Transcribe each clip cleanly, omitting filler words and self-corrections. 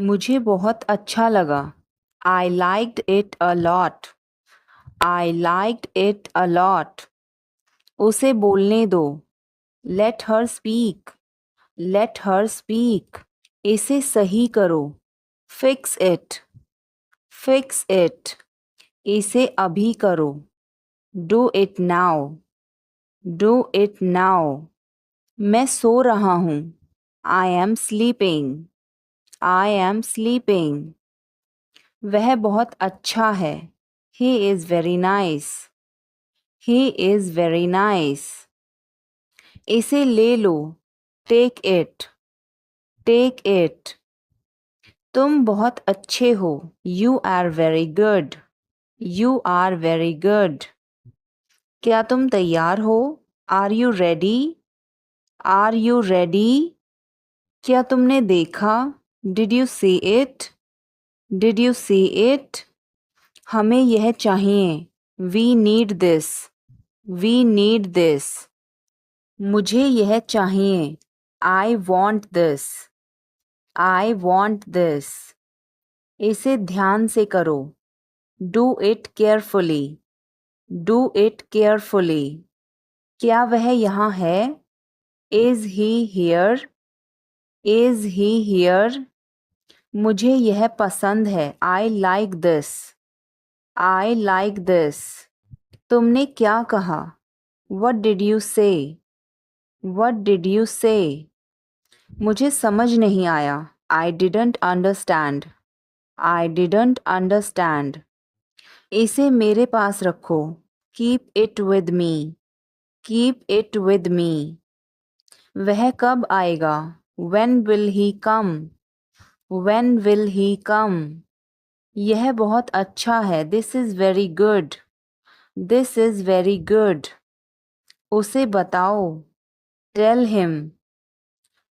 मुझे बहुत अच्छा लगा। I liked it a lot. I liked it a lot. उसे बोलने दो। Let her speak. Let her speak. इसे सही करो। Fix it. Fix it. इसे अभी करो। Do it now. Do it now. मैं सो रहा हूँ। I am sleeping. I am sleeping. वह बहुत अच्छा है। He is very nice. He is very nice. इसे ले लो। Take it. Take it. तुम बहुत अच्छे हो। You are very good. You are very good. क्या तुम तैयार हो? Are you ready? Are you ready? क्या तुमने देखा? Did you see it? Did you see it? हमें यह चाहिए। We need this. We need this. मुझे यह चाहिए। I want this. I want this. इसे ध्यान से करो। Do it carefully. Do it carefully. क्या वह यहाँ है? Is he here? Is he here? मुझे यह पसंद है। I like this. I like this. तुमने क्या कहा? What did you say? What did you say? मुझे समझ नहीं आया। I didn't understand. I didn't understand. इसे मेरे पास रखो। Keep it with me. Keep it with me. वह कब आएगा? When will he come? When will he come? यह बहुत अच्छा है। This is very good. This is very good. उसे बताओ। Tell him.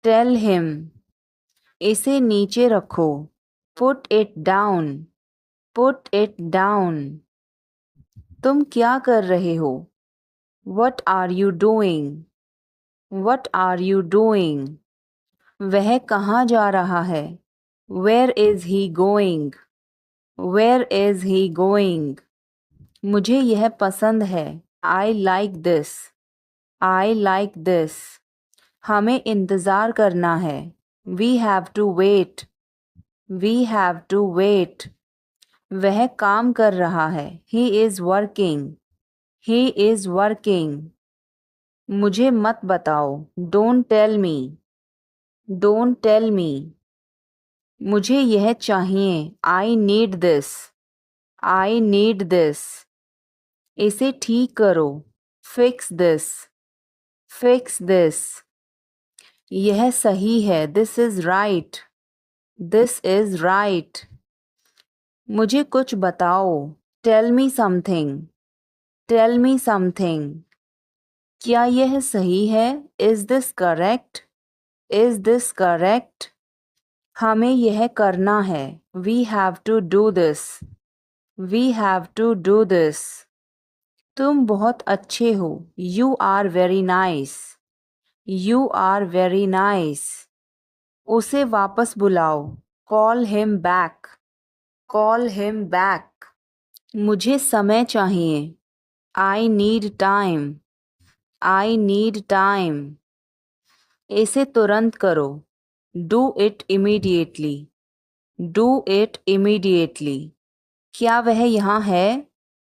Tell him. इसे नीचे रखो। Put it down. Put it down. तुम क्या कर रहे हो? What are you doing? What are you doing? वह कहाँ जा रहा है? Where is he going? Where is he going? मुझे यह पसंद है। I like this. I like this. हमें इंतज़ार करना है। We have to wait. We have to wait. वह काम कर रहा है। He is working. He is working. मुझे मत बताओ। Don't tell me. Don't tell me. मुझे यह चाहिए। I need this. I need this. इसे ठीक करो। Fix this. Fix this. यह सही है। This is right. This is right. मुझे कुछ बताओ। Tell me something. Tell me something. क्या यह सही है? Is this correct? Is this correct? हमें यह करना है। We have to do this. We have to do this. तुम बहुत अच्छे हो। You are very nice. You are very nice. उसे वापस बुलाओ। Call him back. Call him back. मुझे समय चाहिए। I need time. I need time. इसे तुरंत करो। Do it immediately. Do it immediately. क्या वह यहाँ है?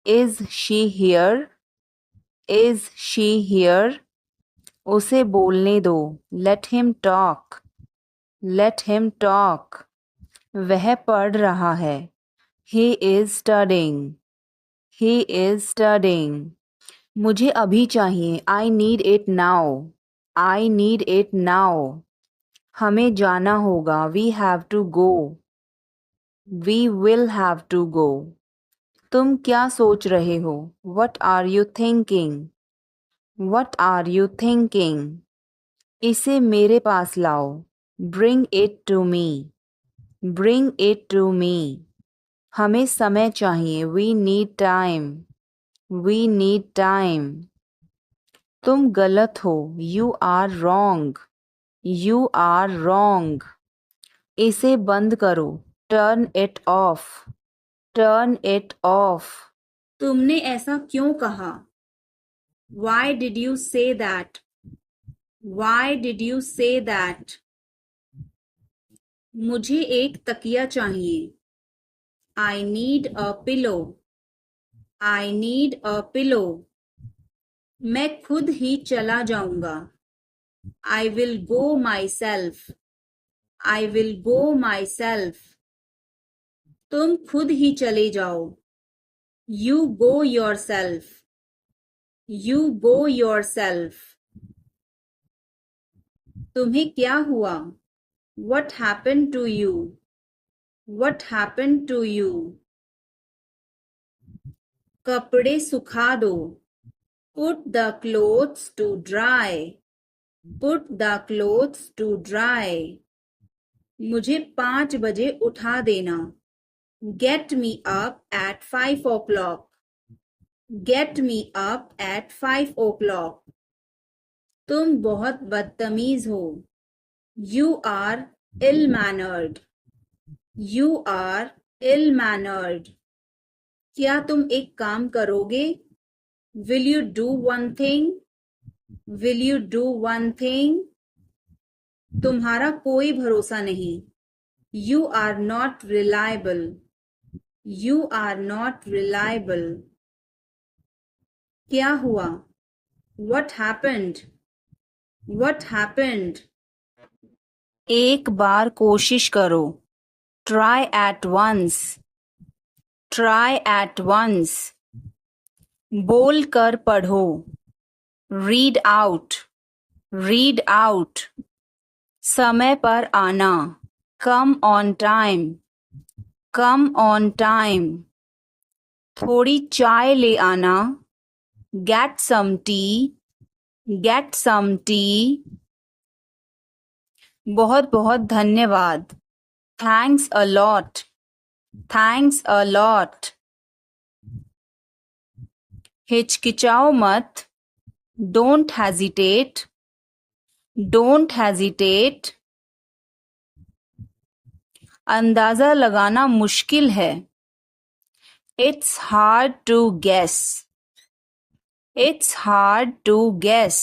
Is she here? Is she here? उसे बोलने दो। Let him talk. Let him talk. वह पढ़ रहा है। He is studying. He is studying. मुझे अभी चाहिए। I need it now. I need it now. हमें जाना होगा। We have to go. We will have to go. तुम क्या सोच रहे हो? What are you thinking? What are you thinking? इसे मेरे पास लाओ। Bring it to me. Bring it to me. हमें समय चाहिए। We need time. We need time. तुम गलत हो। You are wrong. You are wrong. इसे बंद करो। Turn it of. Turn it of. तुमने ऐसा क्यों कहा? Why did you say that? Why did you say that? मुझे एक तकिया चाहिए। I need a pillow. I need a pillow. मैं खुद ही चला जाऊंगा। I will go myself. I will go myself. तुम खुद ही चले जाओ। You go yourself. You go yourself. तुम्हें क्या हुआ? What happened to you? What happened to you? कपड़े सुखा दो। Put the clothes to dry. Put the clothes to dry. मुझे 5 बजे उठा देना। Get me up at 5 o'clock. Get me up at 5 o'clock. तुम बहुत बदतमीज हो। You are ill-mannered. You are ill-mannered. क्या तुम एक काम करोगे? Will you do one thing? Will you do one thing? तुम्हारा कोई भरोसा नहीं। You are not reliable. You are not reliable. क्या हुआ? What happened? What happened? एक बार कोशिश करो। Try at once. Try at once. बोल कर पढ़ो। Read out. Read out. समय पर आना। Come on time. Come on time. थोड़ी चाय ले आना। Get some tea. Get some tea. बहुत बहुत धन्यवाद। Thanks a lot. Thanks a lot. हिचकिचाओ मत। Don't hesitate. Don't hesitate. अंदाजा लगाना मुश्किल है। It's hard to guess. It's hard to guess.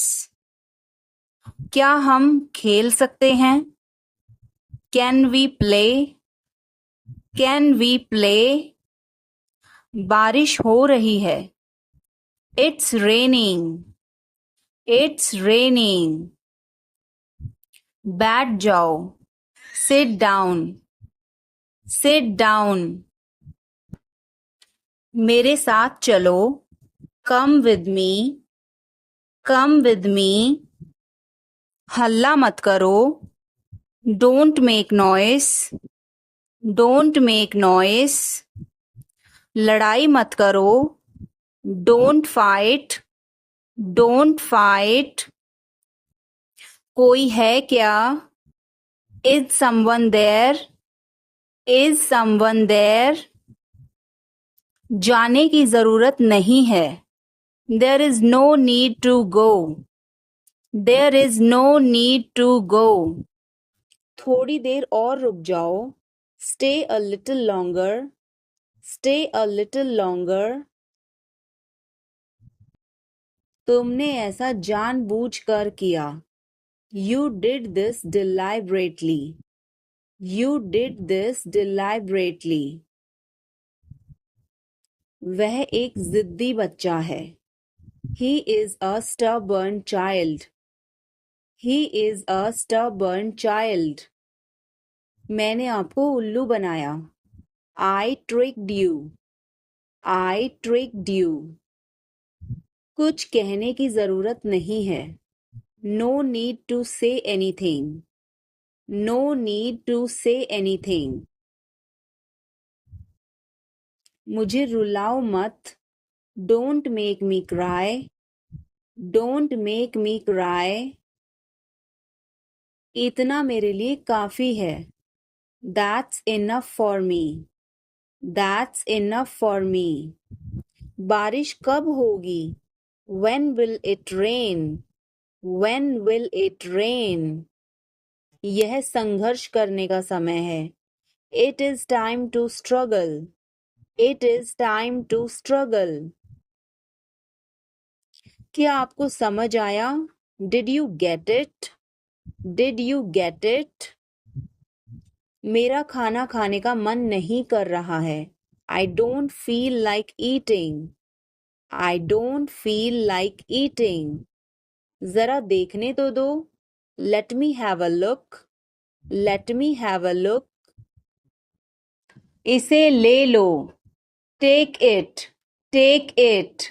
क्या हम खेल सकते हैं? Can we play? Can we play? बारिश हो रही है। It's raining. It's raining. बैठ जाओ। Sit down. Sit down. मेरे साथ चलो। Come with me. Come with me. हल्ला मत करो। Don't make noise. Don't make noise. लड़ाई मत करो। Don't fight. Don't fight. कोई है क्या? Is someone there? Is someone there? जाने की जरूरत नहीं है। There is no need to go. There is no need to go. थोड़ी देर और रुक जाओ। Stay a little longer. Stay a little longer. तुमने ऐसा जानबूझकर किया। You did this deliberately. You did this deliberately. वह एक जिद्दी बच्चा है। He is a stubborn child. He is a stubborn child. मैंने आपको उल्लू बनाया। I tricked you. I tricked you. कुछ कहने की जरूरत नहीं है। No need to say anything. No need to say anything. मुझे रुलाओ मत। Don't make me cry. Don't make me cry. इतना मेरे लिए काफी है। That's enough for me. That's enough for me. बारिश कब होगी? When will it rain? When will it rain? यह संघर्ष करने का समय है। It is time to struggle. It is time to struggle. क्या आपको समझ आया? Did you get it? Did you get it? मेरा खाना खाने का मन नहीं कर रहा है। I don't feel like eating. I don't feel like eating. जरा देखने तो दो। Let me have a look. Let me have a look. इसे ले लो। Take it. Take it.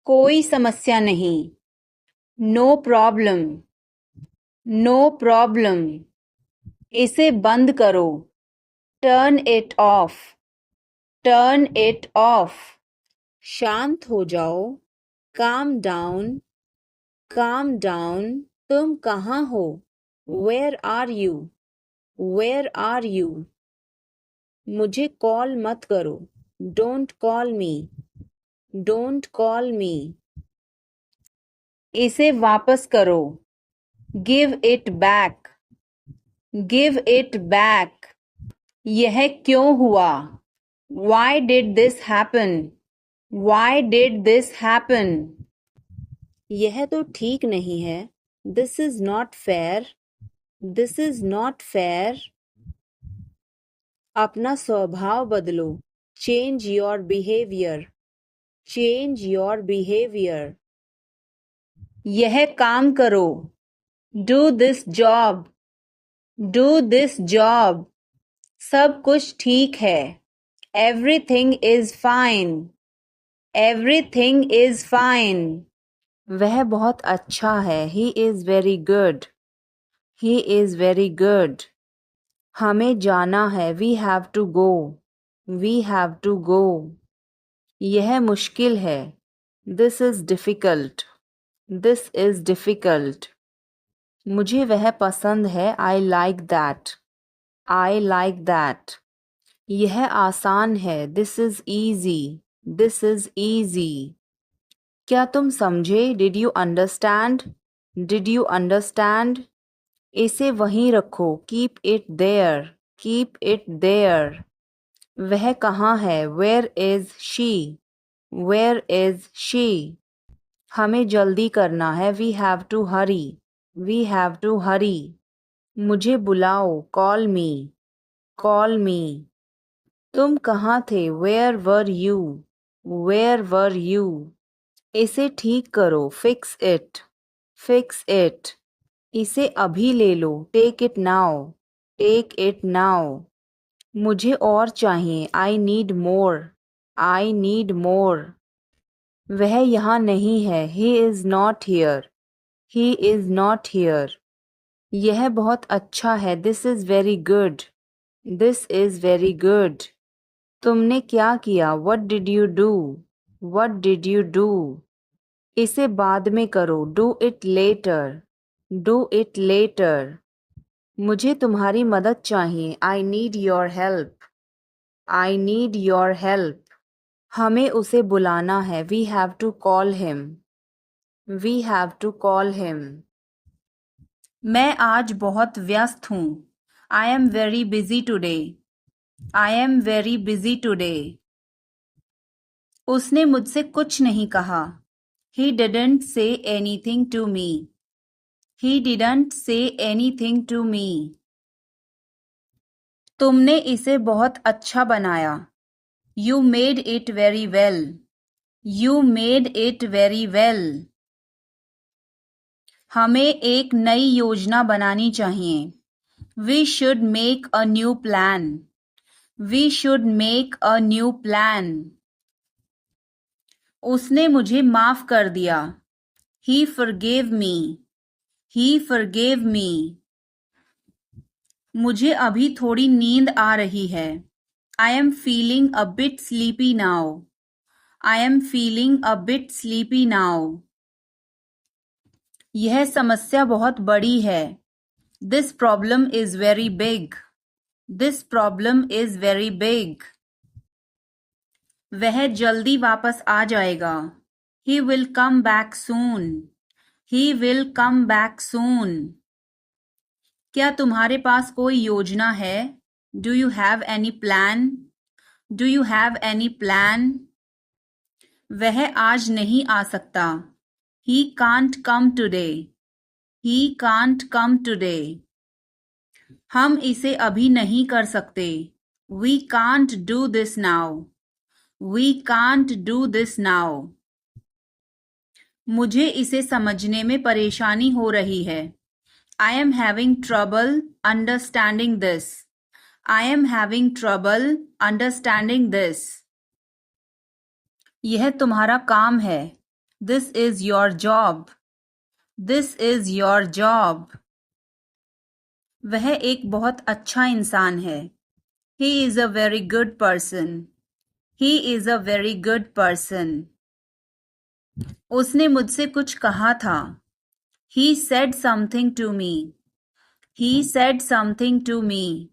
कोई समस्या नहीं। No problem. No problem. इसे बंद करो। Turn it off. Turn it off. शांत हो जाओ। Calm down. Calm down. तुम कहाँ हो? Where are you? Where are you? मुझे कॉल मत करो। Don't call me. Don't call me. इसे वापस करो। Give it back. Give it back. यह क्यों हुआ? Why did this happen? Why did this happen? यह तो ठीक नहीं है। This is not fair. This is not fair. अपना स्वभाव बदलो। Change your behavior. Change your behavior. यह काम करो। Do this job. Do this job. सब कुछ ठीक है। Everything is fine. Everything is fine. वह बहुत अच्छा है। He is very good. He is very good. हमें जाना है। We have to go. We have to go. यह मुश्किल है। This is difficult. This is difficult. मुझे वह पसंद है। I like that. I like that. यह आसान है। This is easy. This is easy. क्या तुम समझे? Did you understand? Did you understand? इसे वहीं रखो। Keep it there. Keep it there. वह कहाँ है? Where is she? Where is she? हमें जल्दी करना है। We have to hurry. We have to hurry. मुझे बुलाओ। Call me. Call me. तुम कहाँ थे? Where were you? Where were you? इसे ठीक करो। Fix it. Fix it. इसे अभी ले लो। Take it now. Take it now. मुझे और चाहिए। I need more. I need more. वह यहाँ नहीं है। He is not here. He is not here. यह बहुत अच्छा है। This is very good. This is very good. तुमने क्या किया? What did you do? What did you do? इसे बाद में करो। Do it later. Do it later. मुझे तुम्हारी मदद चाहिए। I need your help. I need your help. हमें उसे बुलाना है। We have to call him. We have to call him. मैं आज बहुत व्यस्त हूँ। I am very busy today. I am very busy today. उसने मुझसे कुछ नहीं कहा। He didn't say anything to me. He didn't say anything to me. तुमने इसे बहुत अच्छा बनाया। You made it very well. You made it very well. हमें एक नई योजना बनानी चाहिए। We should make a new plan. We should make a new plan. उसने मुझे माफ कर दिया। He forgave me. He forgave me. मुझे अभी थोड़ी नींद आ रही है। I am feeling a bit sleepy now. I am feeling a bit sleepy now. यह समस्या बहुत बड़ी है। This problem is very big. This problem is very big. वह जल्दी वापस आ जाएगा। He will come back soon. He will come back soon. क्या तुम्हारे पास कोई योजना है? Do you have any plan? Do you have any plan? वह आज नहीं आ सकता। He can't come today. He can't come today. हम इसे अभी नहीं कर सकते। We can't do this now. We can't do this now. मुझे इसे समझने में परेशानी हो रही है। I am having trouble understanding this. I am having trouble understanding this. यह तुम्हारा काम है। This is your job. This is your job. वह एक बहुत अच्छा इंसान है। He is a very good person. He is a very good person. उसने मुझसे कुछ कहा था। He said something to me. He said something to me.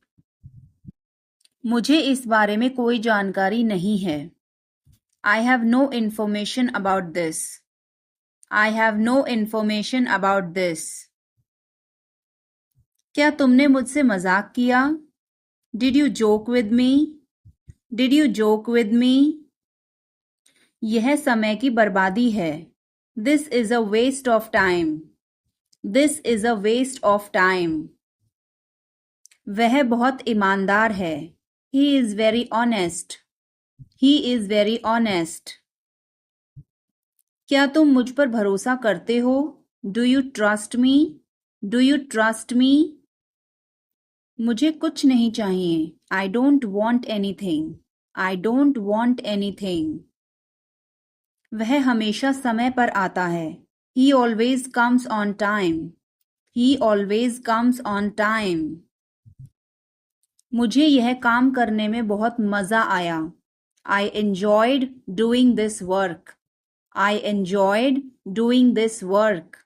मुझे इस बारे में कोई जानकारी नहीं है। I have no information about this. I have no information about this. क्या तुमने मुझसे मजाक किया? Did you joke with me? Did you joke with me? यह समय की बर्बादी है। This is a waste of time. This is a waste of time. वह बहुत ईमानदार है। He is very honest. He is very honest. क्या तुम मुझ पर भरोसा करते हो? Do you trust me? Do you trust me? मुझे कुछ नहीं चाहिए। I don't want anything. I don't want anything. वह हमेशा समय पर आता है। He always comes on time. He always comes on time. मुझे यह काम करने में बहुत मजा आया। I enjoyed doing this work. I enjoyed doing this work.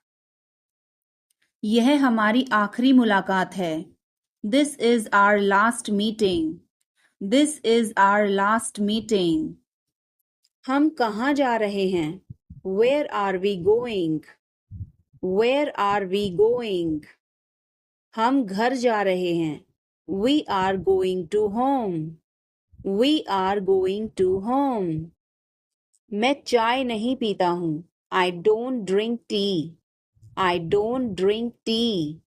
यह हमारी आखिरी मुलाकात है। This is our last meeting. This is our last meeting. हम कहाँ जा रहे हैं? Where are we going? Where are we going? हम घर जा रहे हैं। We are going to home. We are going to home. मैं चाय नहीं पीता हूँ। I don't drink tea. I don't drink tea.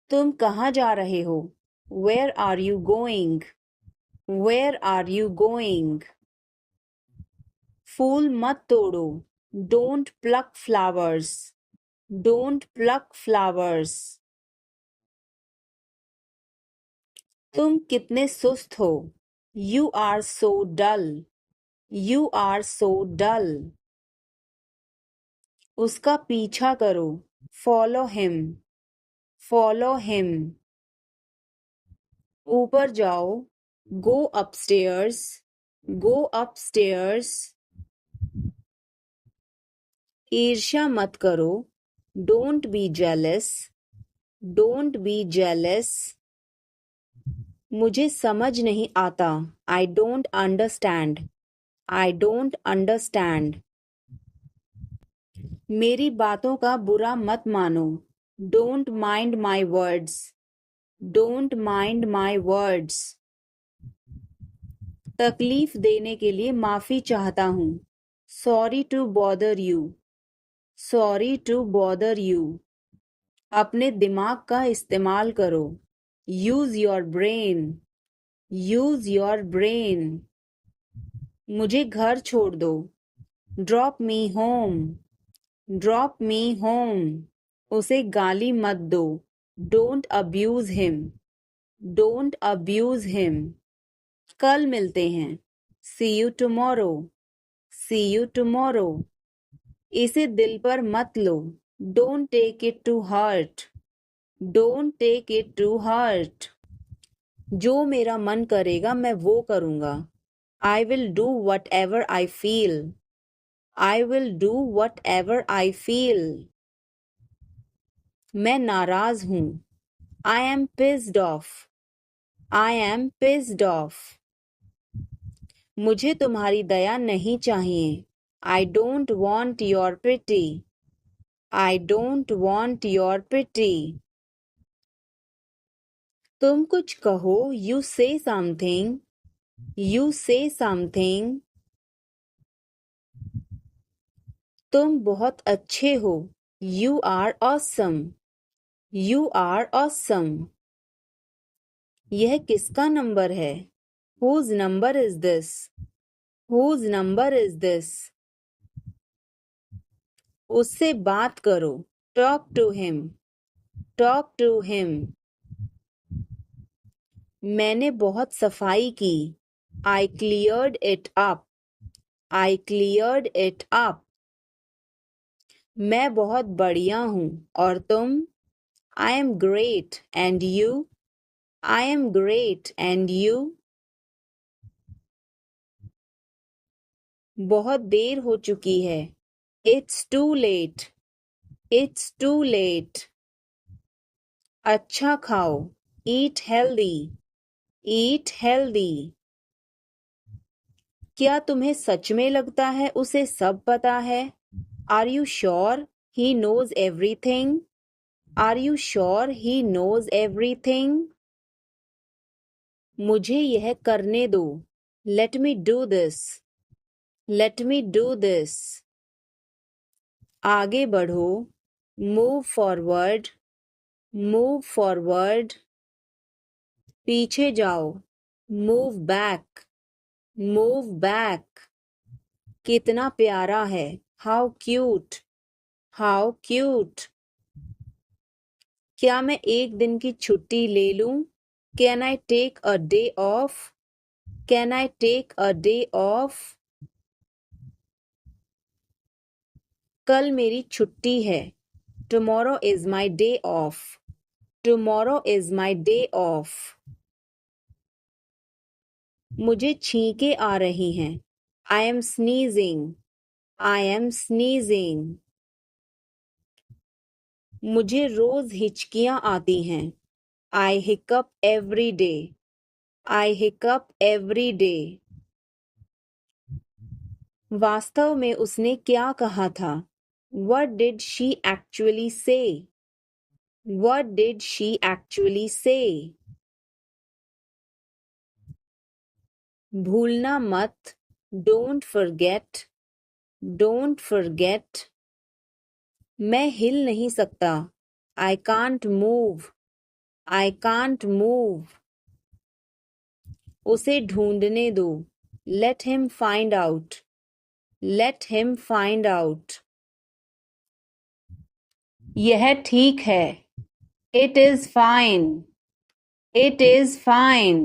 तुम कहाँ जा रहे हो? Where are you going? Where are you going? फूल मत तोड़ो। Don't pluck flowers. Don't pluck flowers. तुम कितने सुस्त हो। You are so dull. You are so dull. उसका पीछा करो। Follow him. Follow him. ऊपर जाओ। Go upstairs. Go upstairs. ईर्ष्या मत करो। Don't be jealous. Don't be jealous. मुझे समझ नहीं आता। I don't understand. I don't understand. मेरी बातों का बुरा मत मानो। Don't mind my words. Don't mind my words. तकलीफ देने के लिए माफी चाहता हूँ। Sorry to bother you. Sorry to bother you. अपने दिमाग का इस्तेमाल करो। Use your brain. Use your brain. मुझे घर छोड़ दो। Drop me home. Drop me home. उसे गाली मत दो। Don't abuse him. Don't abuse him. कल मिलते हैं। See you tomorrow. See you tomorrow. इसे दिल पर मत लो। Don't take it to heart. Don't take it to heart. जो मेरा मन करेगा मैं वो करूँगा। I will do whatever I feel. I will do whatever I feel. मैं नाराज हूँ। I am pissed off. I am pissed off. मुझे तुम्हारी दया नहीं चाहिए। I don't want your pity. I don't want your pity. तुम कुछ कहो. You say something. You say something. तुम बहुत अच्छे हो. You are awesome. You are awesome. यह किसका नंबर है? Whose number is this? Whose number is this? उससे बात करो. Talk to him. Talk to him. मैंने बहुत सफाई की. I cleared it up. I cleared it up. मैं बहुत बढ़िया हूँ. और तुम? I am great. And you? I am great. And you? बहुत देर हो चुकी है. It's too late. It's too late. अच्छा खाओ. Eat healthy. Eat healthy. क्या तुम्हें सच में लगता है उसे सब पता है? Are you sure he knows everything? Are you sure he knows everything? मुझे यह करने दो. Let me do this. Let me do this. आगे बढ़ो. Move forward. Move forward. पीछे जाओ. Move back. Move back. कितना प्यारा है. How cute. How cute. क्या मैं एक दिन की छुट्टी ले लूं? Can I take a day off? Can I take a day off? कल मेरी छुट्टी है. Tomorrow is my day off. Tomorrow is my day off. मुझे छींकें आ रही हैं. I am sneezing. I am sneezing. मुझे रोज हिचकियां आती हैं. I hiccup every day. I hiccup every day. वास्तव में उसने क्या कहा था? What did she actually say? What did she actually say? भूलना मत. Don't forget. Don't forget. मैं हिल नहीं सकता. I can't move. I can't move. उसे ढूंढने दो. Let him find out. Let him find out. यह ठीक है. It is fine. It is fine.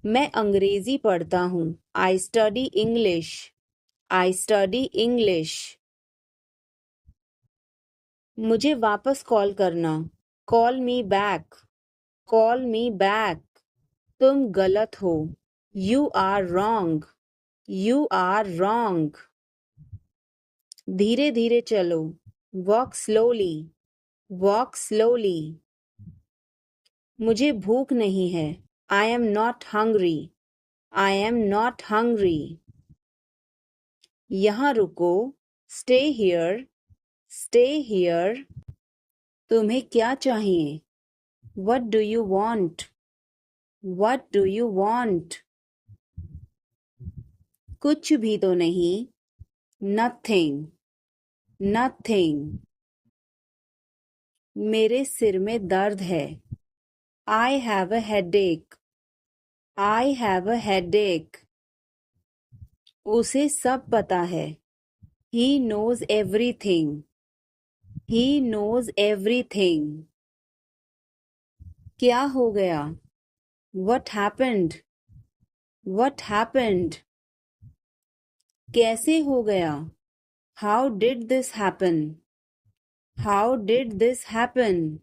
मैं अंग्रेजी पढ़ता हूँ. I study English. I study English. मुझे वापस कॉल करना. Call me back. Call me back. तुम गलत हो. You are wrong. You are wrong. धीरे धीरे चलो. Walk slowly. Walk slowly. मुझे भूख नहीं है. I am not hungry. I am not hungry. यहाँ रुको. Stay here. Stay here. तुम्हें क्या चाहिए? What do you want? What do you want? कुछ भी तो नहीं. Nothing. Nothing. मेरे सिर में दर्द है. I have a headache. I have a headache. उसे सब पता है. He knows everything. He knows everything. क्या हो गया? What happened? What happened? कैसे हो गया? How did this happen? How did this happen?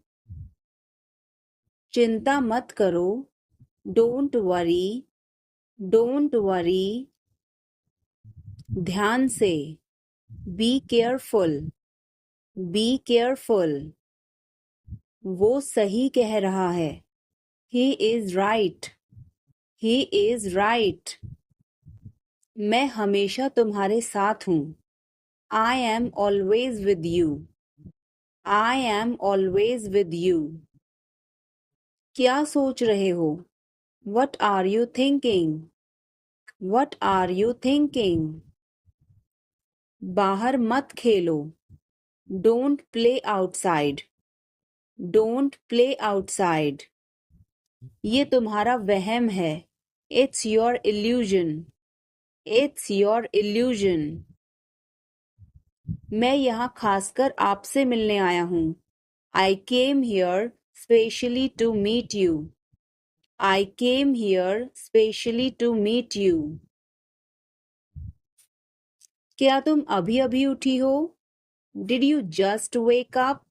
चिंता मत करो. Don't worry. Don't worry. ध्यान से. Be careful. Be careful. वो सही कह रहा है. He is right. He is right. मैं हमेशा तुम्हारे साथ हूँ. I am always with you. I am always with you. क्या सोच रहे हो? What are you thinking? What are you thinking? बाहर मत खेलो. Don't play outside. Don't play outside. ये तुम्हारा वहम है. It's your illusion. It's your illusion. मैं यहाँ खासकर आपसे मिलने आया हूँ. I came here specially to meet you. I came here specially to meet you. क्या तुम अभी अभी उठी हो? Did you just wake up?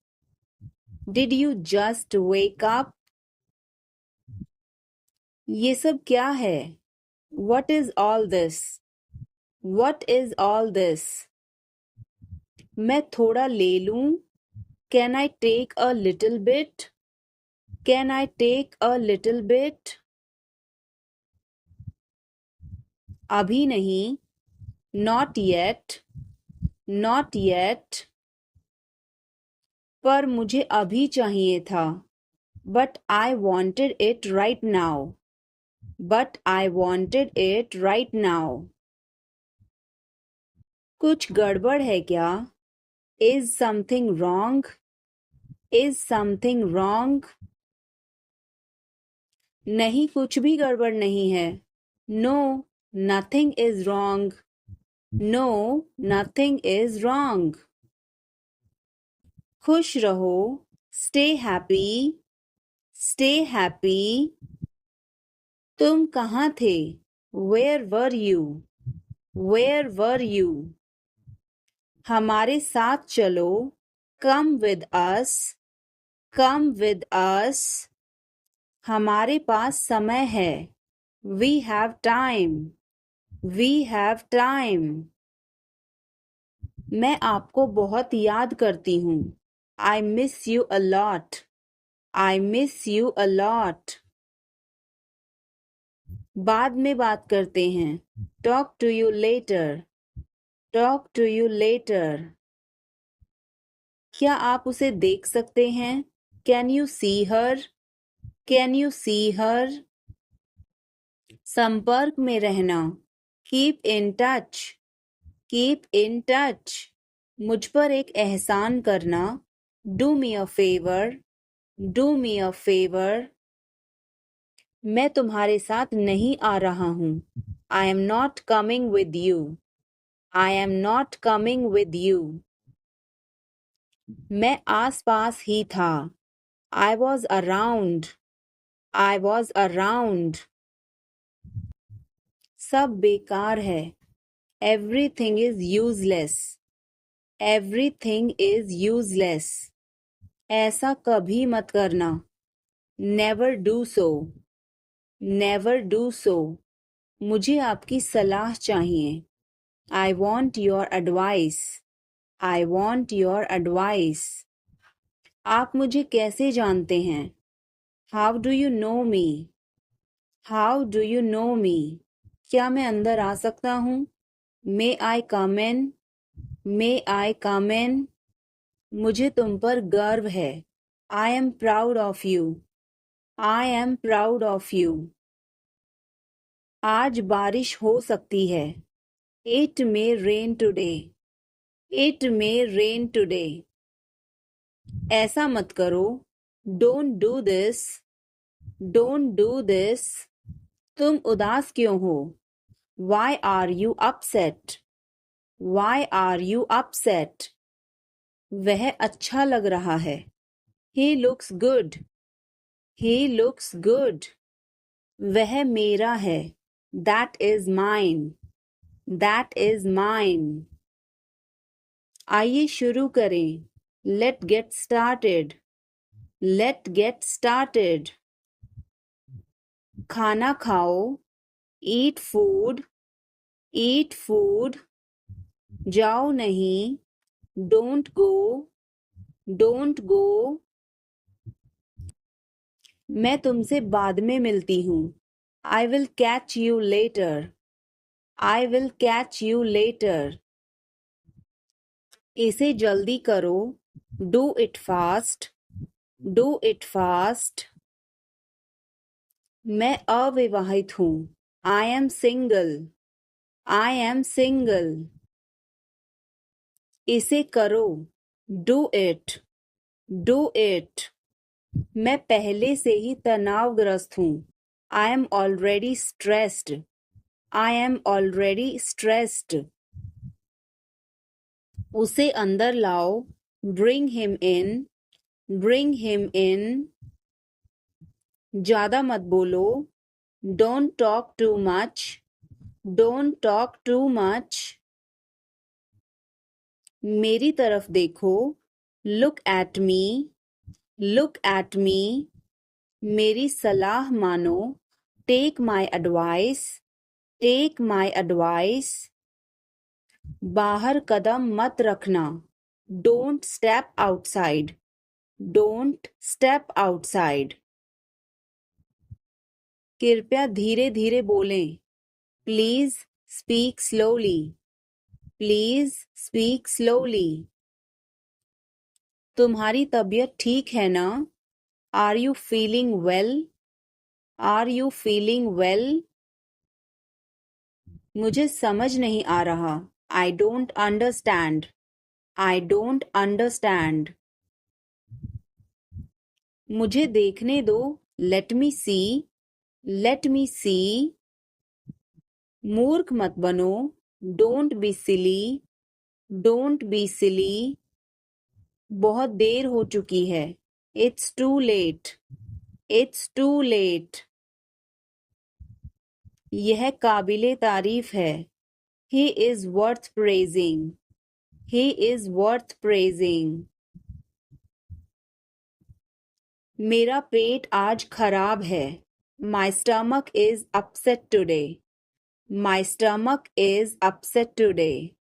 Did you just wake up? ये सब क्या है? What is all this? What is all this? मैं थोड़ा ले लूं? Can I take a little bit? Can I take a little bit? अभी नहीं. Not yet. Not yet. पर मुझे अभी चाहिए था. But I wanted it right now. But I wanted it right now. कुछ गड़बड़ है क्या? Is something wrong? Is something wrong? नहीं, कुछ भी गड़बड़ नहीं है. No, nothing is wrong. No, nothing is wrong. खुश रहो. Stay happy. Stay happy. तुम कहाँ थे? Where were you? Where were you? हमारे साथ चलो. Come with us. Come with us. हमारे पास समय है. We have time. We have time. मैं आपको बहुत याद करती हूँ. I miss you a lot. I miss you a lot. बाद में बात करते हैं. Talk to you later. Talk to you later. क्या आप उसे देख सकते हैं? Can you see her? Can you see her? संपर्क में रहना. Keep in touch. Keep in touch. मुझ पर एक एहसान करना. Do me a favor. Do me a favor. मैं तुम्हारे साथ नहीं आ रहा हूँ. I am not coming with you. I am not coming with you. मैं आस-पास ही था. I was around. I was around. सब बेकार है. Everything is useless. Everything is useless. ऐसा कभी मत करना. Never do so. Never do so. मुझे आपकी सलाह चाहिए. I want your advice. I want your advice. आप मुझे कैसे जानते हैं? How do you know me? How do you know me? क्या मैं अंदर आ सकता हूँ? May I come in? May I come in? मुझे तुम पर गर्व है. I am proud of you. I am proud of you. आज बारिश हो सकती है. It may rain today. It may rain today. ऐसा मत करो. Don't do this. Don't do this. तुम उदास क्यों हो? Why are you upset? Why are you upset? वह अच्छा लग रहा है. He looks good. He looks good. वह मेरा है. That is mine. That is mine. आइए शुरू करें. Let's get started. Let's get started. खाना खाओ. Eat food. Eat food. जाओ नहीं. Don't go. Don't go. मैं तुमसे बाद में मिलती हूँ. I will catch you later. I will catch you later. इसे जल्दी करो. Do it fast. Do it fast. मैं अविवाहित हूँ. I am single. I am single. इसे करो. Do it. Do it. मैं पहले से ही तनावग्रस्त हूँ. I am already stressed. I am already stressed. उसे अंदर लाओ. Bring him in. Bring him in. ज़्यादा मत बोलो. Don't talk too much. Don't talk too much. मेरी तरफ देखो. Look at me. Look at me. मेरी सलाह मानो. Take my advice. Take my advice. बाहर कदम मत रखना. Don't step outside. Don't step outside. कृपया धीरे धीरे बोलें. Please speak slowly. Please speak slowly. तुम्हारी तबीयत ठीक है ना? Are you feeling well? Are you feeling well? मुझे समझ नहीं आ रहा. I don't understand. I don't understand. मुझे देखने दो. Let me see. Let me see. मूर्ख मत बनो. Don't be silly. Don't be silly. बहुत देर हो चुकी है. It's too late. It's too late. यह काबिले तारीफ है. He is worth praising. He is worth praising. मेरा पेट आज खराब है. My stomach is upset today. My stomach is upset today.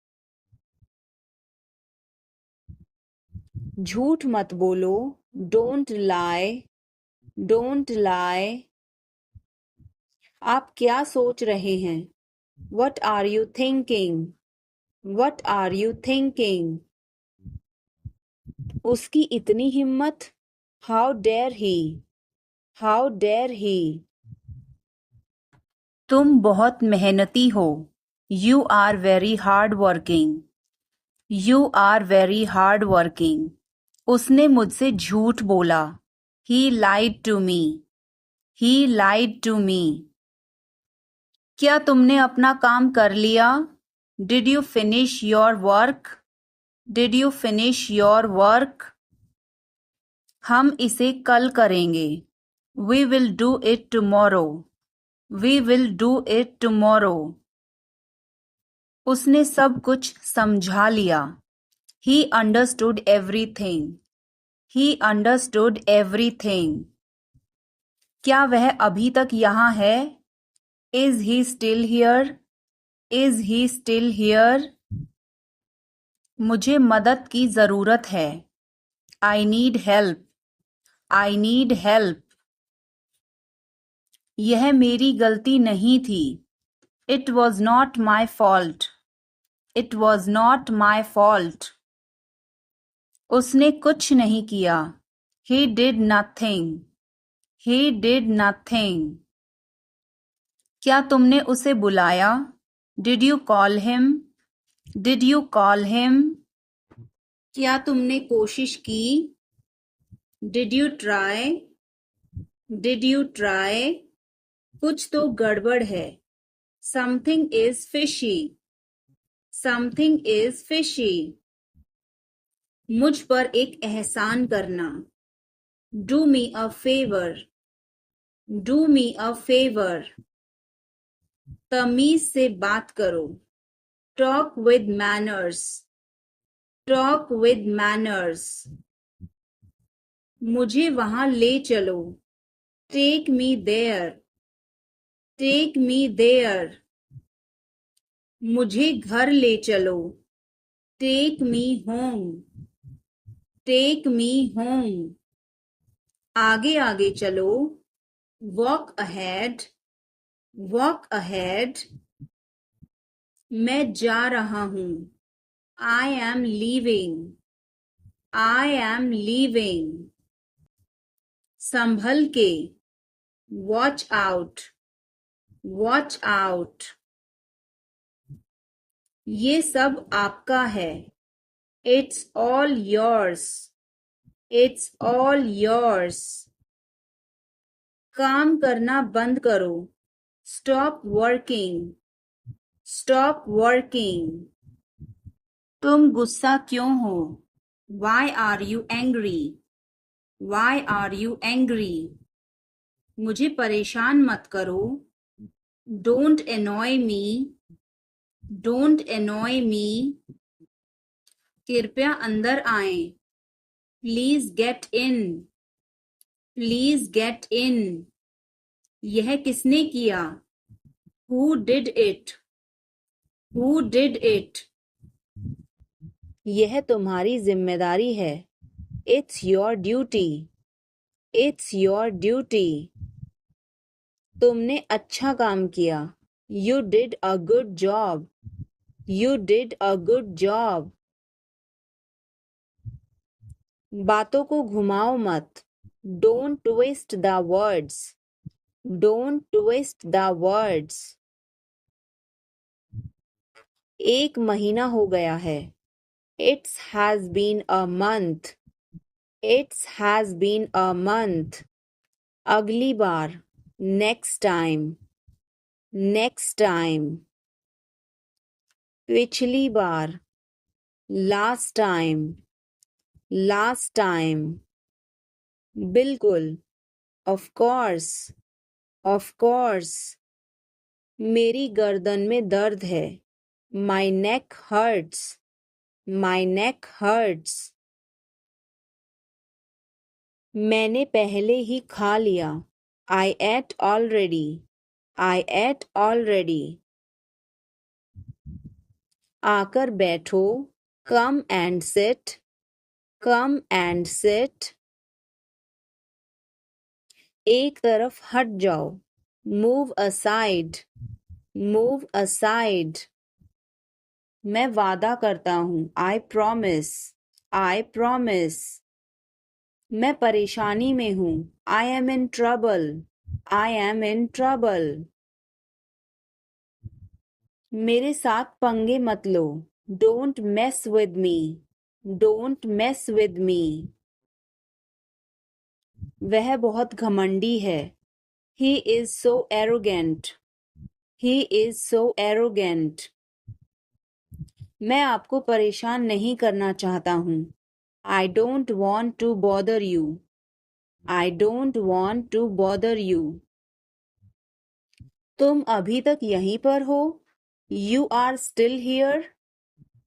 झूठ मत बोलो. Don't lie. Don't lie. आप क्या सोच रहे हैं? What are you thinking? What are you thinking? उसकी इतनी हिम्मत. How dare he? How dare he? तुम बहुत मेहनती हो. You are very hard working. You are very hard working. उसने मुझसे झूठ बोला. He lied to me. He lied to me. क्या तुमने अपना काम कर लिया? Did you finish your work? Did you finish your work? हम इसे कल करेंगे. We will do it tomorrow. We will do it tomorrow. उसने सब कुछ समझा लिया. He understood everything. He understood everything. क्या वह अभी तक यहाँ है? Is he still here? Is he still here? मुझे मदद की जरूरत है. I need help. I need help. यह मेरी गलती नहीं थी. It was not my fault. It was not my fault. उसने कुछ नहीं किया. He did nothing. He did nothing. क्या तुमने उसे बुलाया? Did you call him? Did you call him? क्या तुमने कोशिश की? Did you try? Did you try? कुछ तो गड़बड़ है. Something is fishy. Something is fishy. मुझ पर एक एहसान करना. Do me a favor. Do me a favor. तमीज से बात करो. Talk with manners. Talk with manners. मुझे वहां ले चलो. Take me there. Take me there. मुझे घर ले चलो. Take me home. Take me home. आगे आगे चलो. Walk ahead. Walk ahead. मैं जा रहा हूँ. I am leaving. I am leaving. संभल के. Watch out. Watch out. ये सब आपका है. It's all yours. It's all yours. काम करना बंद करो. Stop working. Stop working. तुम गुस्सा क्यों हो? Why are you angry? Why are you angry? मुझे परेशान मत करो. Don't annoy me. Don't annoy me. कृपया अंदर आएं. Please get in. Please get in. यह किसने किया? Who did it? Who did it? यह तुम्हारी जिम्मेदारी है. It's your duty. It's your duty. तुमने अच्छा काम किया. You did a good job. You did a good job. बातों को घुमाओ मत. Don't twist the words. Don't twist the words. एक महीना हो गया है. It has been a month. It has been a month. अगली बार. Next time. Next time. पिछली बार. Last time. Last time. बिल्कुल. Of course. Of course. मेरी गर्दन में दर्द है. My neck hurts. My neck hurts. मैंने पहले ही खा लिया. I ate already. I ate already. आकर बैठो. Come and sit. Come and sit. एक तरफ हट जाओ. Move aside. Move aside. मैं वादा करता हूँ. I promise. I promise. मैं परेशानी में हूँ. I am in trouble. I am in trouble. मेरे साथ पंगे मत लो. Don't mess with me. Don't mess with me. वह बहुत घमंडी है. He is so arrogant. He is so arrogant. मैं आपको परेशान नहीं करना चाहता हूँ. I don't want to bother you. I don't want to bother you. तुम अभी तक यहीं पर हो? You are still here.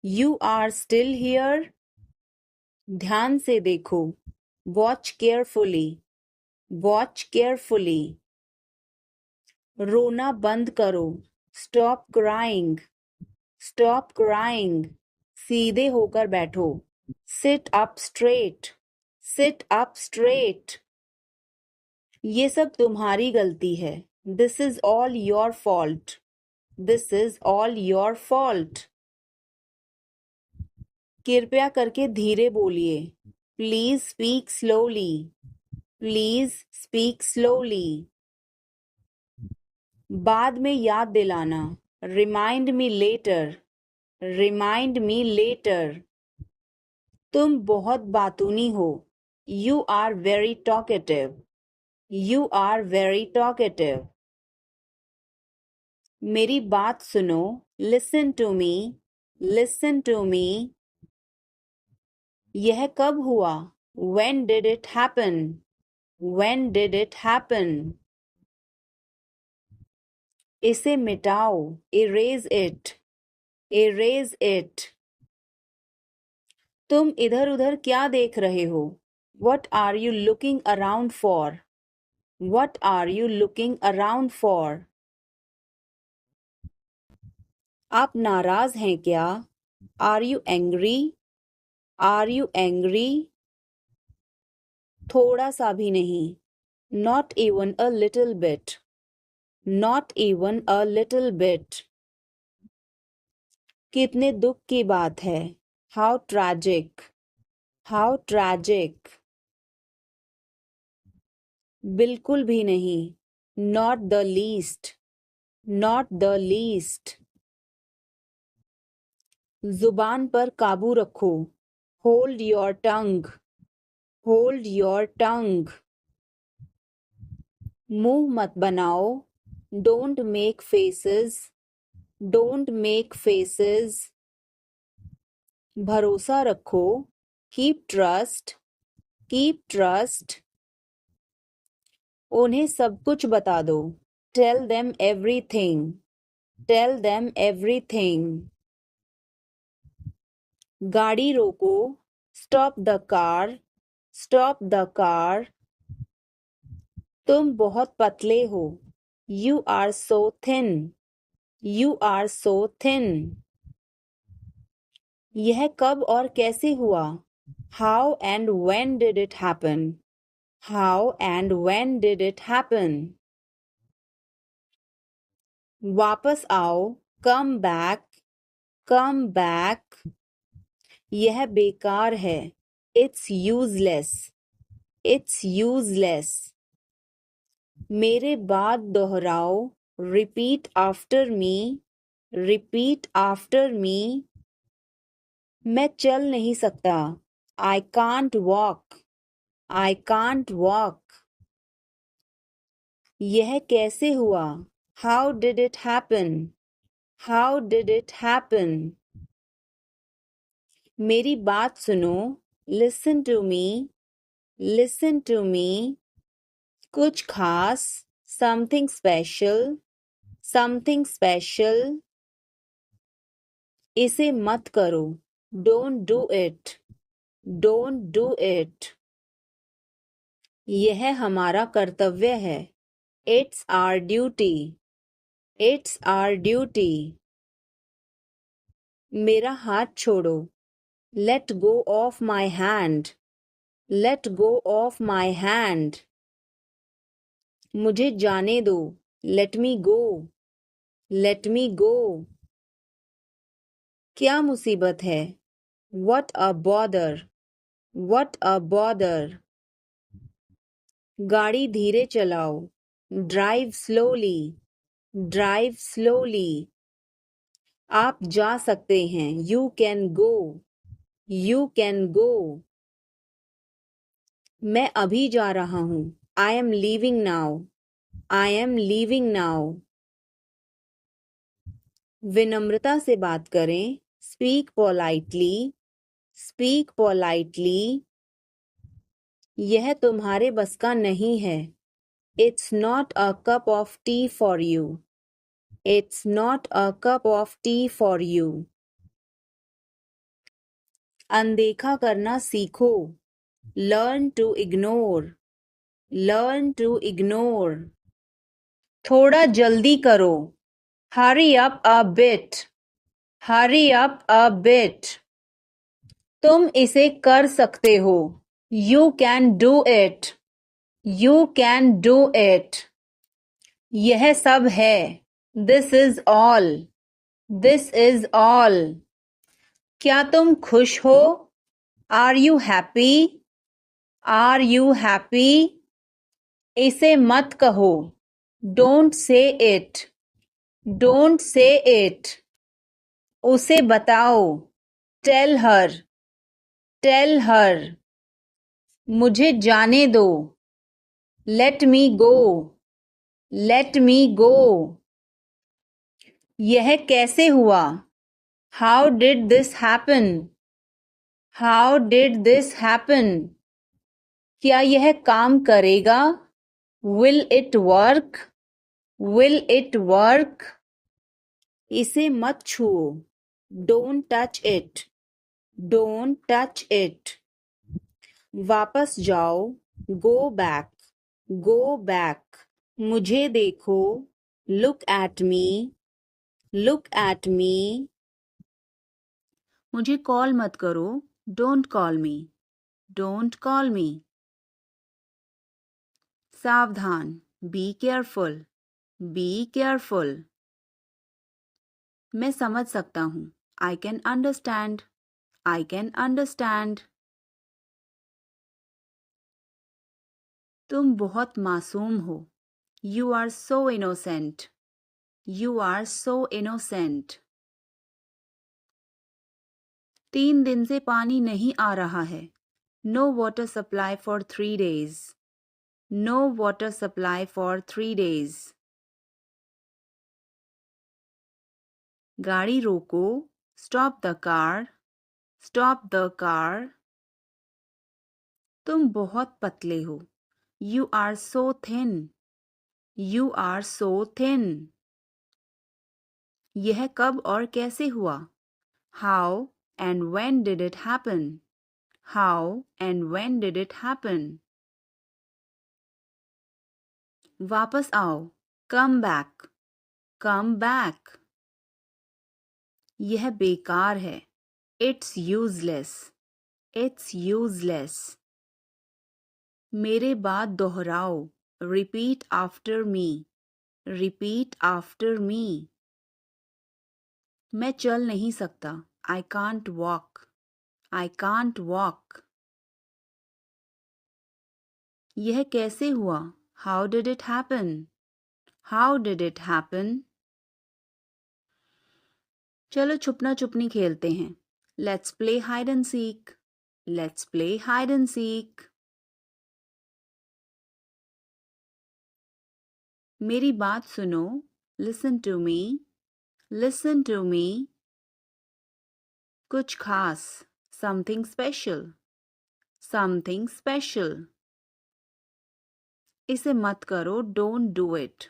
You are still here. ध्यान से देखो. Watch carefully. Watch carefully. रोना बंद करो. Stop crying. Stop crying. सीधे होकर बैठो. Sit up straight. Sit up straight. ये सब तुम्हारी गलती है. This is all your fault. This is all your fault. कृपया करके धीरे बोलिए. Please speak slowly. Please speak slowly. बाद में याद दिलाना. Remind me later. Remind me later. तुम बहुत बातूनी हो. You are very talkative. You are very talkative. मेरी बात सुनो. Listen to me. Listen to me. यह कब हुआ? When did it happen? When did it happen? इसे मिटाओ. Erase it. Erase it. तुम इधर उधर क्या देख रहे हो? What are you looking around for? What are you looking around for? आप नाराज हैं क्या? Are you angry? Are you angry? थोड़ा सा भी नहीं. Not even a little bit. Not even a little bit. कितने दुख की बात है. How tragic. How tragic. बिल्कुल भी नहीं। Not the least. Not the least. जुबान पर काबू रखो। Hold your tongue. Hold your tongue. मुंह मत बनाओ। Don't make faces. Don't make faces. भरोसा रखो। Keep trust. Keep trust. उन्हें सब कुछ बता दो। Tell them everything. Tell them everything. गाड़ी रोको। Stop the car. Stop the car. तुम बहुत पतले हो। You are so thin. You are so thin. यह कब और कैसे हुआ? How and when did it happen? How and when did it happen? वापस आओ। Come back. Come back. यह बेकार है। It's useless. It's useless. मेरे बाद दोहराओ। Repeat after me. Repeat after me. मैं चल नहीं सकता। I can't walk. I can't walk. यह कैसे हुआ? How did it happen? How did it happen? मेरी बात सुनो। Listen to me. Listen to मी। कुछ खास। Something special. Something special. इसे मत करो। Don't do it. Don't do it. यह हमारा कर्तव्य है। It's our duty. It's our duty. मेरा हाथ छोड़ो। Let go of my hand. Let go of my hand. मुझे जाने दो। Let me go. Let me go. क्या मुसीबत है? What a bother. What a bother. गाड़ी धीरे चलाओ। Drive slowly. Drive slowly. आप जा सकते हैं। You can go. You can go. मैं अभी जा रहा हूँ। I am leaving now. I am leaving now. विनम्रता से बात करें। Speak politely. Speak politely. यह तुम्हारे बस का नहीं है। It's not a cup of tea for you. It's not a cup of tea for you. अनदेखा करना सीखो। Learn to ignore. Learn to ignore. थोड़ा जल्दी करो। Hurry up a bit. Hurry up a bit. तुम इसे कर सकते हो। You can do it. You can do it. यह सब है। This is all. This is all. क्या तुम खुश हो? Are you happy? Are you happy? इसे मत कहो। Don't say it. Don't say it. उसे बताओ। Tell her. Tell her. मुझे जाने दो। Let me go. Let me go. यह कैसे हुआ? How did this happen? How did this happen? क्या यह काम करेगा? Will it work? Will it work? इसे मत छुओ। Don't touch it. Don't touch it. वापस जाओ। Go back. Go back. मुझे देखो। Look at me. Look at me. मुझे कॉल मत करो। Don't call me. Don't call me. सावधान। Be careful. Be careful. मैं समझ सकता हूँ। I can understand. I can understand. तुम बहुत मासूम हो. You are so innocent. You are so innocent. 3 दिन से पानी नहीं आ रहा है. No water supply for 3 days. No water supply for 3 days. गाड़ी रोको. Stop the car. Stop the car. तुम बहुत पतले हो. You are so thin. You are so thin. यह कब और कैसे हुआ? How and when did it happen? How and when did it happen? वापस आओ. Come back. Come back. यह बेकार है. It's useless. It's useless. मेरे बाद दोहराओ. Repeat after me. Repeat after me. मैं चल नहीं सकता. I can't walk. I can't walk. यह कैसे हुआ? How did it happen? How did it happen? चलो छुपना छुपनी खेलते हैं. Let's play hide and seek. Let's play hide and seek. मेरी बात सुनो. Listen to me. Listen to me. कुछ खास. Something special. Something special. इसे मत करो. Don't do it.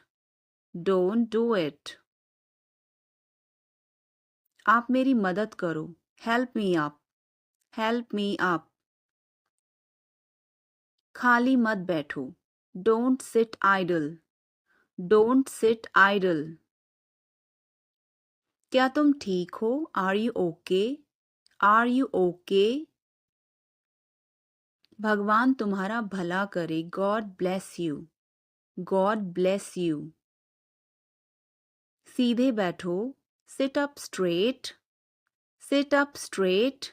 Don't do it. आप मेरी मदद करो. Help me up. Help me up. खाली मत बैठो. Don't sit idle. Don't sit idle. क्या तुम ठीक हो? Are you okay? Are you okay? भगवान तुम्हारा भला करे. God bless you. God bless you. सीधे बैठो. Sit up straight. Sit up straight.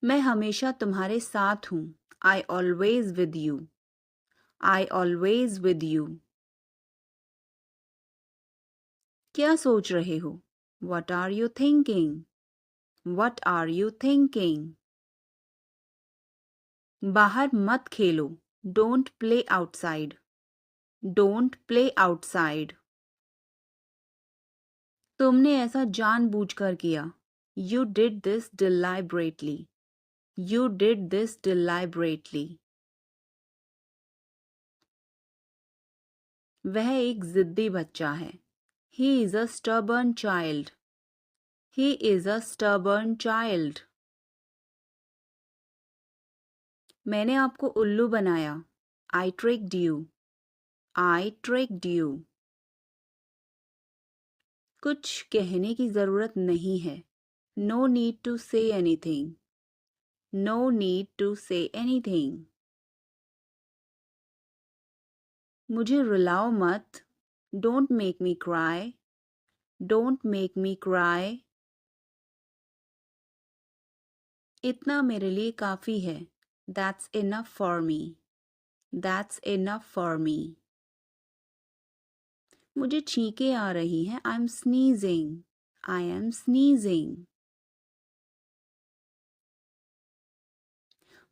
मैं हमेशा तुम्हारे साथ हूँ. I always with you. I always with you. क्या सोच रहे हो? What are you thinking? What are you thinking? बाहर मत खेलो. Don't play outside. Don't play outside. तुमने ऐसा जानबूझकर किया. You did this deliberately. You did this deliberately. वह एक जिद्दी बच्चा है. He is a stubborn child. He is a stubborn child. मैंने आपको उल्लू बनाया. I tricked you. I tricked you. कुछ कहने की जरूरत नहीं है. No need to say anything. No need to say anything. मुझे रुलाओ मत. Don't make me cry. Don't make me cry. इतना मेरे लिए काफी है. That's enough for me. That's enough for me. मुझे छींकें आ रही हैं. I'm sneezing. I am sneezing.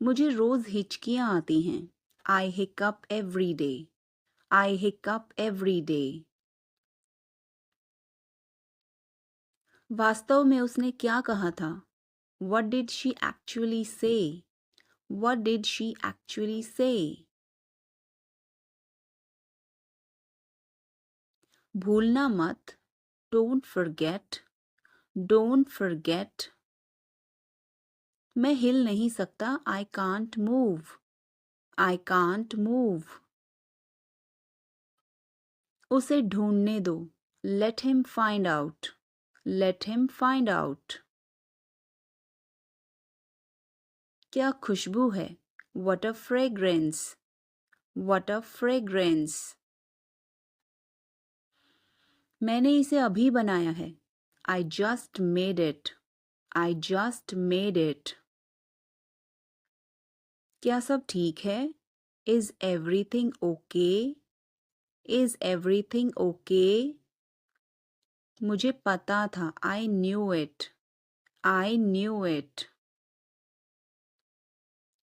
मुझे रोज हिचकियां आती हैं. I hiccup every day. I hiccup every day. वास्तव में उसने क्या कहा था? What did she actually say? What did she actually say? भूलना मत. Don't forget. Don't forget. मैं हिल नहीं सकता. I can't move. I can't move. उसे ढूंढने दो. Let him find out. Let him find out. क्या खुशबू है? What a fragrance. What a fragrance. मैंने इसे अभी बनाया है. I just made it. I just made it. क्या सब ठीक है? Is everything okay? Is everything okay? मुझे पता था. I knew it. I knew it.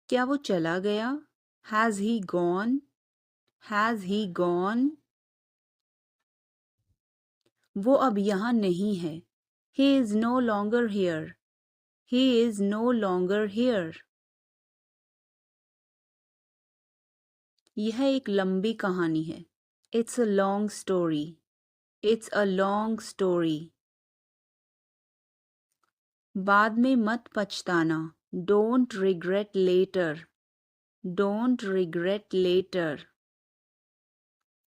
क्या वो चला गया? Has he gone? Has he gone? वो अब यहाँ नहीं है. He is no longer here. He is no longer here. यह एक लंबी कहानी है. It's a long story. It's a long story. बाद में मत पछताना. Don't regret later. Don't regret later.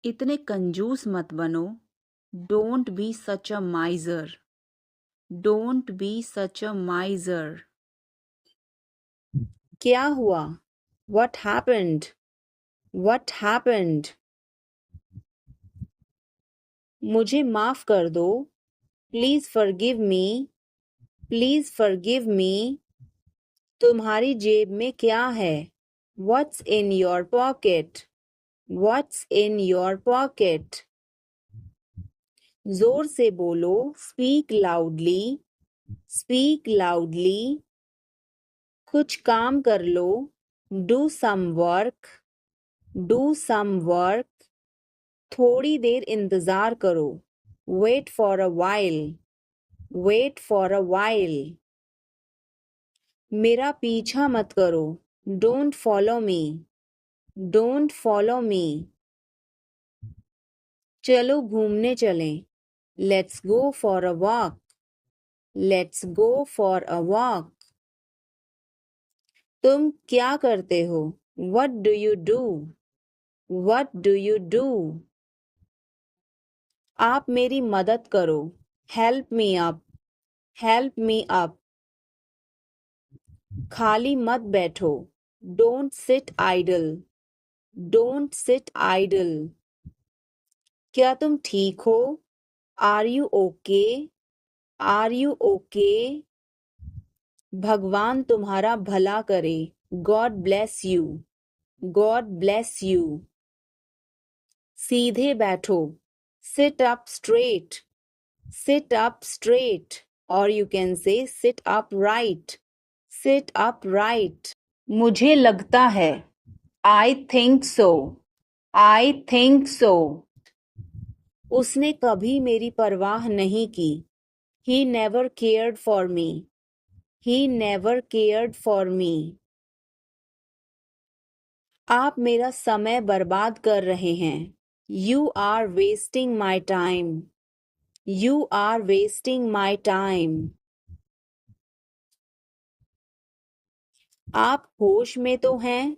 इतने कंजूस मत बनो. Don't be such a miser. Don't be such a miser. क्या हुआ? What happened? What happened? मुझे माफ कर दो. Please forgive me. Please forgive me. तुम्हारी जेब में क्या है? What's in your pocket? What's in your pocket? जोर से बोलो. Speak loudly. Speak loudly. कुछ काम कर लो. Do some work. Do some work. थोड़ी देर इंतजार करो. Wait for a while. Wait for a while. मेरा पीछा मत करो. Don't follow me. Don't follow me. चलो घूमने चलें. Let's go for a walk. Let's go for a walk. तुम क्या करते हो? What do you do? What do you do? आप मेरी मदद करो. Help me up. Help me up. खाली मत बैठो. Don't sit idle. Don't sit idle. क्या तुम ठीक हो? Are you okay? Are you okay? भगवान तुम्हारा भला करे. God bless you. God bless you. सीधे बैठो. Sit up straight. Sit up straight. Or you can say sit upright. Sit upright. मुझे लगता है. I think so. I think so. उसने कभी मेरी परवाह नहीं की. He never cared for me. He never cared for me. आप मेरा समय बर्बाद कर रहे हैं. You are wasting my time. You are wasting my time. आप होश में तो हैं?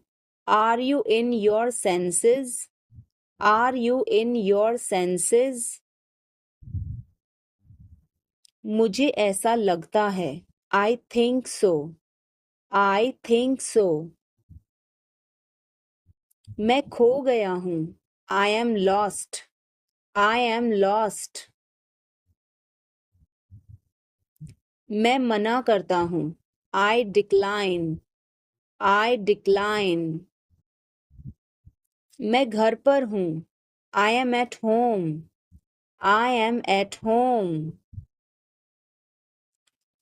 Are you in your senses? Are you in your senses? मुझे ऐसा लगता है. I think so. I think so. मैं खो गया हूँ. I am lost. I am lost. मैं मना करता हूँ. I decline. I decline. मैं घर पर हूँ. I am at home. I am at home.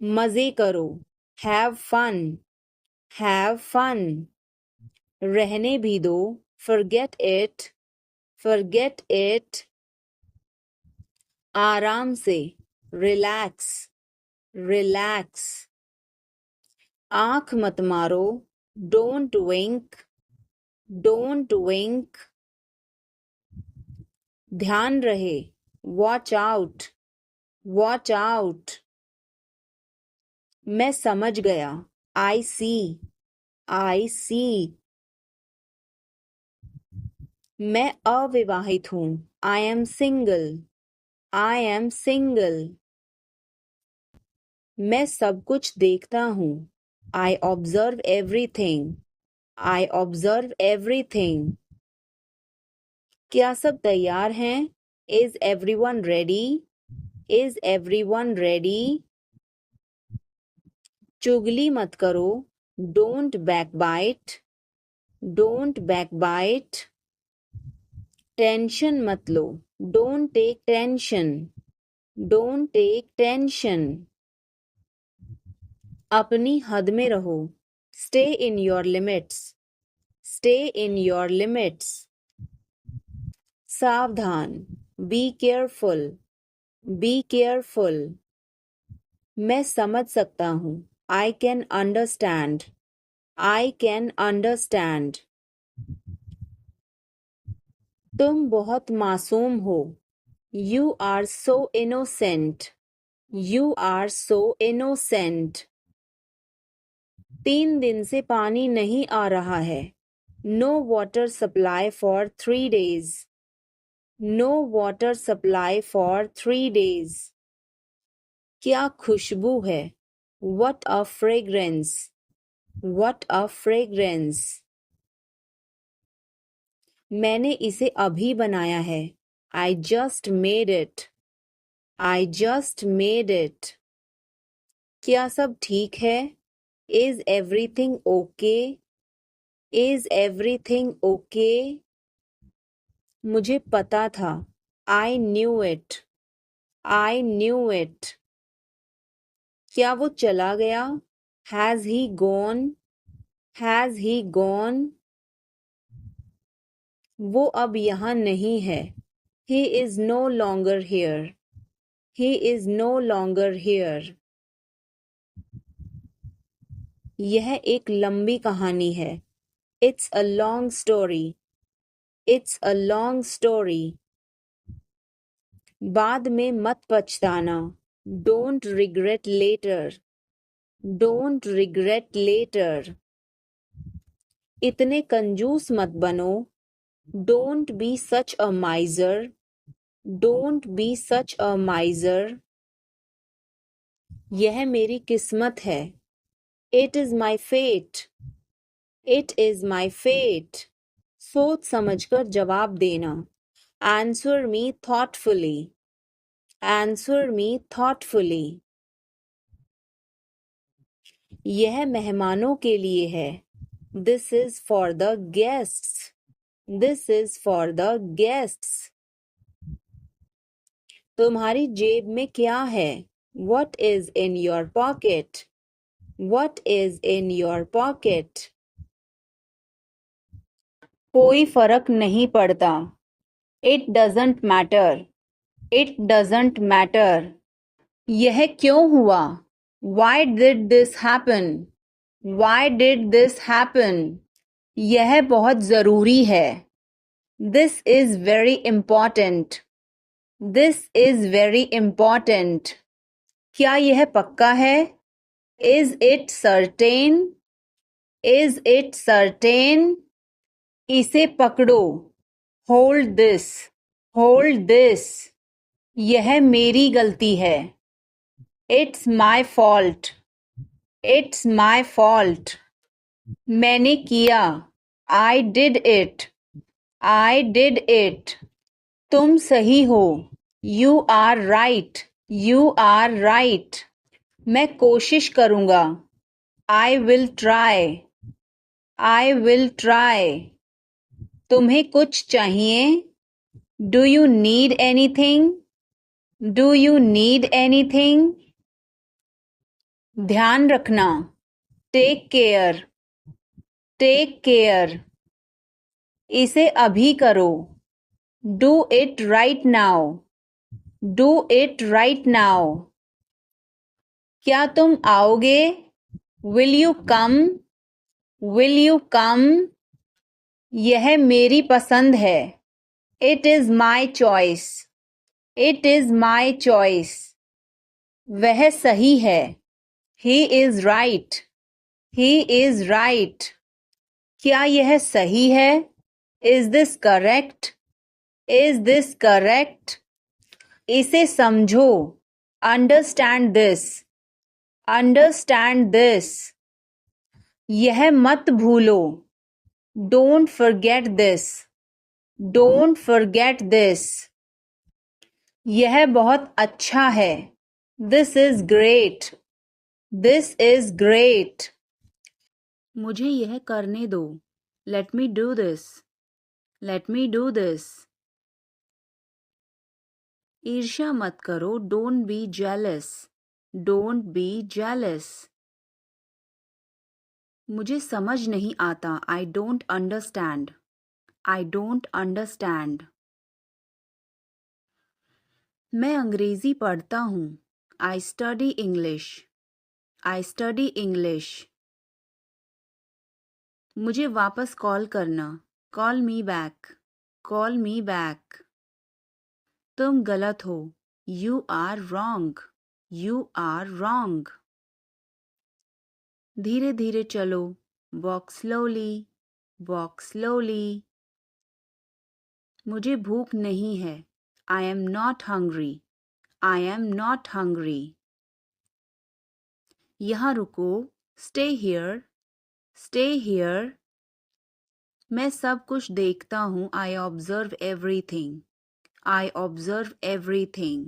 मजे करो. Have fun. Have fun. रहने भी दो. Forget it. Forget it. आराम से. Relax. Relax. आँख मत मारो. Don't wink. Don't wink. ध्यान रहे. Watch out. Watch out. मैं समझ गया. I see. I see. मैं अविवाहित हूँ. I am single. I am single. मैं सब कुछ देखता हूँ. I observe everything. I observe everything. क्या सब तैयार हैं? Is everyone ready? Is everyone ready? चुगली मत करो, don't backbite, don't backbite. Tension मत लो, don't take tension, don't take tension. अपनी हद में रहो, stay in your limits, stay in your limits. सावधान, बी केयरफुल, बी केयरफुल। मैं समझ सकता हूँ, I can understand, I can understand. तुम बहुत मासूम हो, you are so innocent, you are so innocent. 3 दिन से पानी नहीं आ रहा है, no water supply for 3 days, no water supply for 3 days। क्या खुशबू है, what a fragrance, what a fragrance। मैंने इसे अभी बनाया है, I just made it, I just made it। क्या सब ठीक है, is everything okay, is everything okay। मुझे पता था, I knew it, I knew it। क्या वो चला गया, has he gone, has he gone। वो अब यहाँ नहीं है, he is no longer here, he is no longer here। यह एक लंबी कहानी है, it's a long story, it's a long story। बाद में मत पछताना, don't regret later, don't regret later। इतने कंजूस मत बनो, don't be such a miser, don't be such a miser। यह मेरी किस्मत है, it is my fate, it is my fate। सोच समझकर जवाब देना, answer me thoughtfully, answer me thoughtfully। यह मेहमानों के लिए है, this is for the guests, this is for the guests। तुम्हारी जेब में क्या है, what is in your pocket, what is in your pocket। कोई फर्क नहीं पड़ता, it doesn't matter, it doesn't matter। यह क्यों हुआ, why did this happen, why did this happen। यह बहुत जरूरी है, this is very important, this is very important। क्या यह पक्का है, is it certain, is it certain। इसे पकड़ो, hold this, hold this। यह मेरी गलती है, it's my fault, it's my fault। मैंने किया, I did it, I did it। तुम सही हो, you are right, you are right। मैं कोशिश करूँगा, I will try, I will try। तुम्हें कुछ चाहिए, do you need anything, do you need anything। ध्यान रखना, take care, take care। इसे अभी करो, do it right now, do it right now। क्या तुम आओगे, will you come, will you come। यह मेरी पसंद है, it is my choice, it is my choice। वह सही है, he is right, he is right। क्या यह सही है, is this correct, is this correct। इसे समझो, understand this, understand this। यह मत भूलो, don't forget this, don't forget this। यह बहुत अच्छा है, this is great, This is great. मुझे यह करने दो. Let me do this. Let me do this. ईर्ष्या मत करो. Don't be jealous. Don't be jealous. मुझे समझ नहीं आता. I don't understand. I don't understand. मैं अंग्रेजी पढ़ता हूँ. I study English. I study English. मुझे वापस कॉल करना. Call me back. Call me back. तुम गलत हो. You are wrong. You are wrong. धीरे धीरे चलो. Walk slowly. Walk slowly. मुझे भूख नहीं है. I am not hungry. I am not hungry. यहाँ रुको. Stay here. Stay here. मैं सब कुछ देखता हूँ. I observe everything. I observe everything.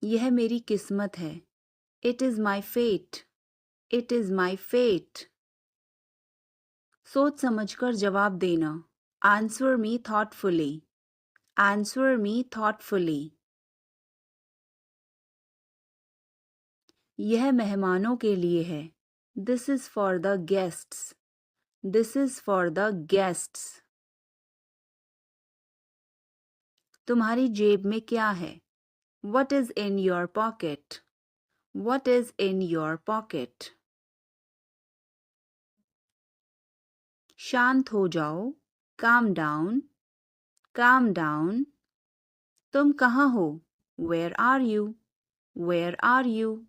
यह मेरी किस्मत है. It is my fate. It is my fate. सोच समझकर जवाब देना. Answer me thoughtfully. Answer me thoughtfully. यह मेहमानों के लिए है. This is for the guests. This is for the guests. तुम्हारी जेब में क्या है? What is in your pocket? What is in your pocket? शांत हो जाओ. Calm down. Calm down. तुम कहाँ हो? Where are you? Where are you?